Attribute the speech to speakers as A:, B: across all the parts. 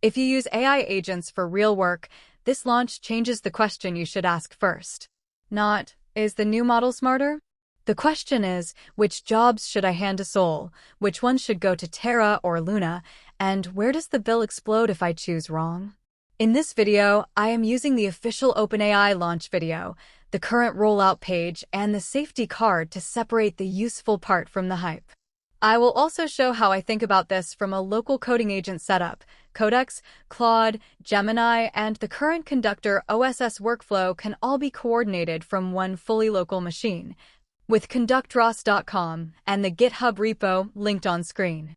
A: If you use AI agents for real work, this launch changes the question you should ask first. Not, is the new model smarter? The question is, which jobs should I hand to Sol, which ones should go to Terra or Luna, and where does the bill explode if I choose wrong? In this video, I am using the official OpenAI launch video, the current rollout page, and the safety card to separate the useful part from the hype. I will also show how I think about this from a local coding agent setup. Codex, Claude, Gemini, and the current Conductor OSS workflow can all be coordinated from one fully local machine, with ConductorOSS.com and the GitHub repo linked on screen.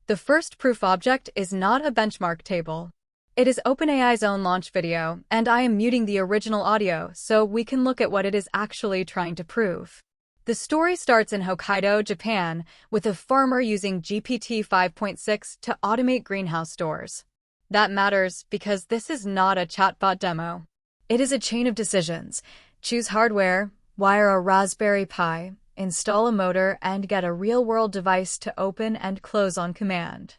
A: The first proof object is not a benchmark table. It is OpenAI's own launch video, and I am muting the original audio so we can look at what it is actually trying to prove. The story starts in Hokkaido, Japan, with a farmer using GPT-5.6 to automate greenhouse doors. That matters because this is not a chatbot demo. It is a chain of decisions. Choose hardware, wire a Raspberry Pi, install a motor, and get a real-world device to open and close on command.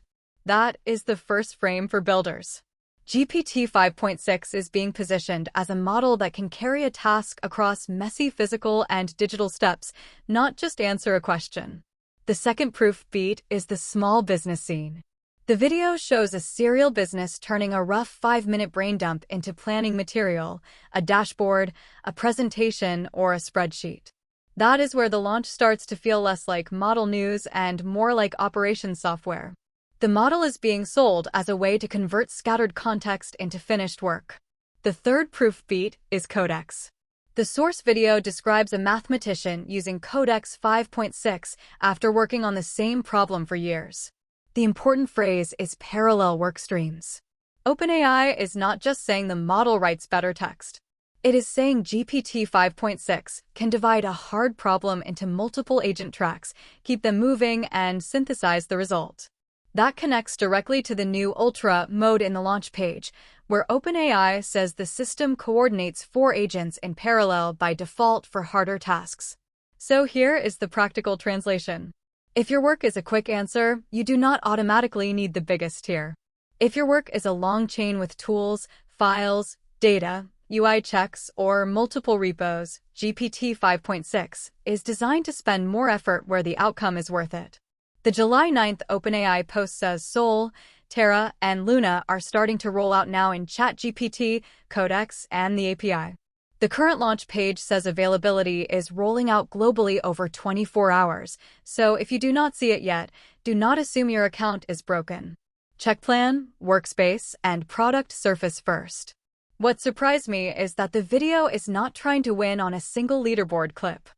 A: That is the first frame for builders. GPT 5.6 is being positioned as a model that can carry a task across messy physical and digital steps, not just answer a question. The second proof beat is the small business scene. The video shows a serial business turning a rough 5-minute brain dump into planning material, a dashboard, a presentation, or a spreadsheet. That is where the launch starts to feel less like model news and more like operations software. The model is being sold as a way to convert scattered context into finished work. The third proof beat is Codex. The source video describes a mathematician using Codex 5.6 after working on the same problem for years. The important phrase is parallel work streams. OpenAI is not just saying the model writes better text. It is saying GPT 5.6 can divide a hard problem into multiple agent tracks, keep them moving, and synthesize the result. That connects directly to the new Ultra mode in the launch page, where OpenAI says the system coordinates 4 agents in parallel by default for harder tasks. So here is the practical translation. If your work is a quick answer, you do not automatically need the biggest tier. If your work is a long chain with tools, files, data, UI checks, or multiple repos, GPT 5.6 is designed to spend more effort where the outcome is worth it. The July 9th OpenAI post says Sol, Terra, and Luna are starting to roll out now in ChatGPT, Codex, and the API. The current launch page says availability is rolling out globally over 24 hours, so if you do not see it yet, do not assume your account is broken. Check plan, workspace, and product surface first. What surprised me is that the video is not trying to win on a single leaderboard clip.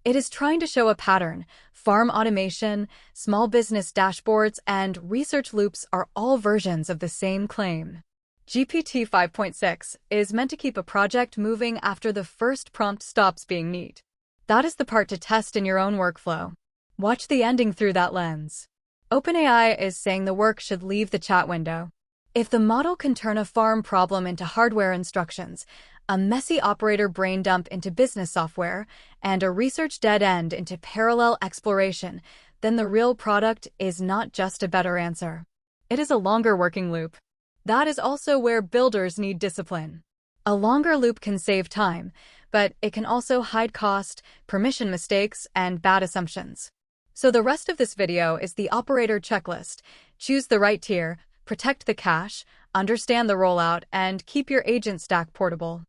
A: It is trying to show a pattern. Farm automation, small business dashboards, and research loops are all versions of the same claim. GPT 5.6 is meant to keep a project moving after the first prompt stops being neat. That is the part to test in your own workflow. Watch the ending through that lens. OpenAI is saying the work should leave the chat window. If the model can turn a farm problem into hardware instructions, a messy operator brain dump into business software, and a research dead end into parallel exploration, then the real product is not just a better answer. It is a longer working loop. That is also where builders need discipline. A longer loop can save time, but it can also hide cost, permission mistakes, and bad assumptions. So the rest of this video is the operator checklist. Choose the right tier, protect the cache, understand the rollout, and keep your agent stack portable.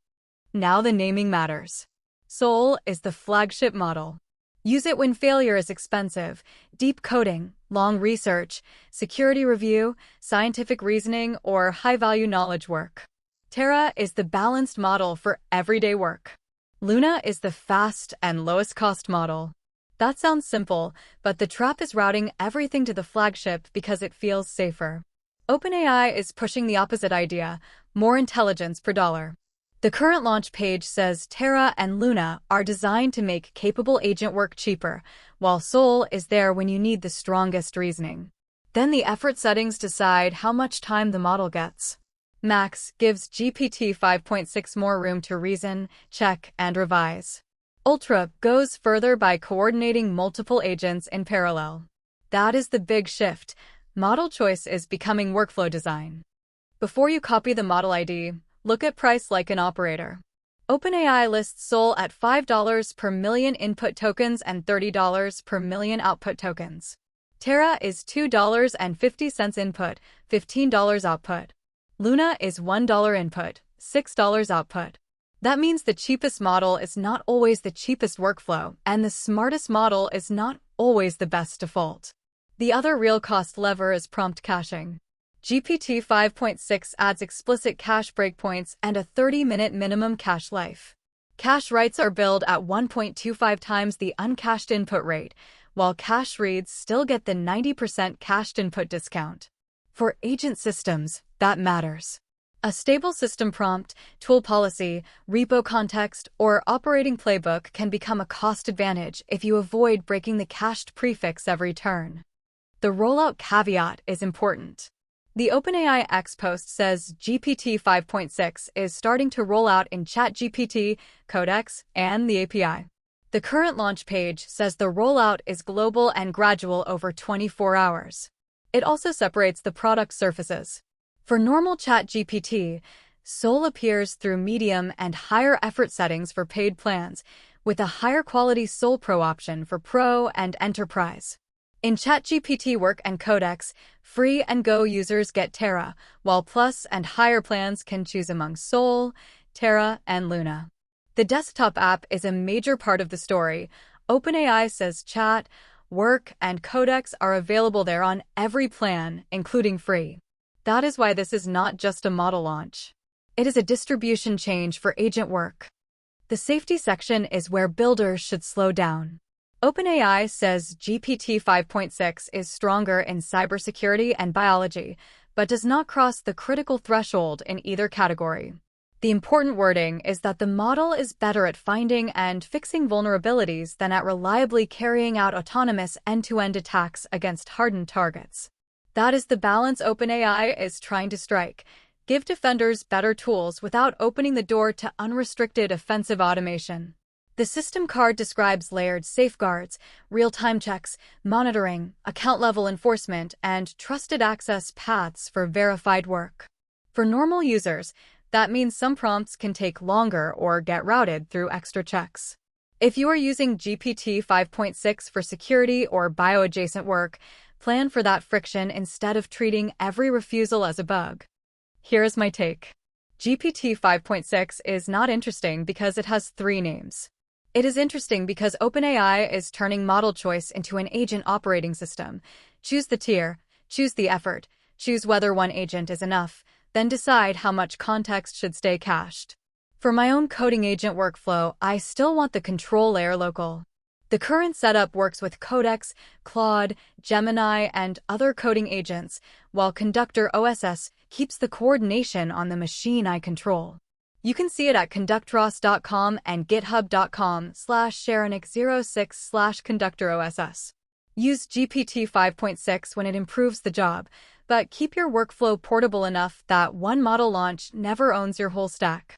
A: Now the naming matters. Sol is the flagship model. Use it when failure is expensive, deep coding, long research, security review, scientific reasoning, or high-value knowledge work. Terra is the balanced model for everyday work. Luna is the fast and lowest-cost model. That sounds simple, but the trap is routing everything to the flagship because it feels safer. OpenAI is pushing the opposite idea, more intelligence per dollar. The current launch page says Terra and Luna are designed to make capable agent work cheaper, while Sol is there when you need the strongest reasoning. Then the effort settings decide how much time the model gets. Max gives GPT 5.6 more room to reason, check, and revise. Ultra goes further by coordinating multiple agents in parallel. That is the big shift. Model choice is becoming workflow design. Before you copy the model ID, look at price like an operator. OpenAI lists Sol at $5 per million input tokens and $30 per million output tokens. Terra is $2.50 input, $15 output. Luna is $1 input, $6 output. That means the cheapest model is not always the cheapest workflow, and the smartest model is not always the best default. The other real cost lever is prompt caching. GPT 5.6 adds explicit cache breakpoints and a 30-minute minimum cache life. Cache writes are billed at 1.25 times the uncached input rate, while cache reads still get the 90% cached input discount. For agent systems, that matters. A stable system prompt, tool policy, repo context, or operating playbook can become a cost advantage if you avoid breaking the cached prefix every turn. The rollout caveat is important. The OpenAI X post says GPT 5.6 is starting to roll out in ChatGPT, Codex, and the API. The current launch page says the rollout is global and gradual over 24 hours. It also separates the product surfaces. For normal ChatGPT, Sol appears through medium and higher effort settings for paid plans, with a higher quality Sol Pro option for Pro and Enterprise. In ChatGPT Work and Codex, free and Go users get Terra, while Plus and higher plans can choose among Sol, Terra, and Luna. The desktop app is a major part of the story. OpenAI says Chat, Work, and Codex are available there on every plan, including free. That is why this is not just a model launch. It is a distribution change for agent work. The safety section is where builders should slow down. OpenAI says GPT 5.6 is stronger in cybersecurity and biology, but does not cross the critical threshold in either category. The important wording is that the model is better at finding and fixing vulnerabilities than at reliably carrying out autonomous end-to-end attacks against hardened targets. That is the balance OpenAI is trying to strike. Give defenders better tools without opening the door to unrestricted offensive automation. The system card describes layered safeguards, real-time checks, monitoring, account-level enforcement, and trusted access paths for verified work. For normal users, that means some prompts can take longer or get routed through extra checks. If you are using GPT 5.6 for security or bio-adjacent work, plan for that friction instead of treating every refusal as a bug. Here is my take. GPT 5.6 is not interesting because it has 3 names. It is interesting because OpenAI is turning model choice into an agent operating system. Choose the tier, choose the effort, choose whether one agent is enough, then decide how much context should stay cached. For my own coding agent workflow, I still want the control layer local. The current setup works with Codex, Claude, Gemini, and other coding agents, while Conductor OSS keeps the coordination on the machine I control. You can see it at conductoros.com and github.com/sharonik06/conductoross. Use GPT 5.6 when it improves the job, but keep your workflow portable enough that one model launch never owns your whole stack.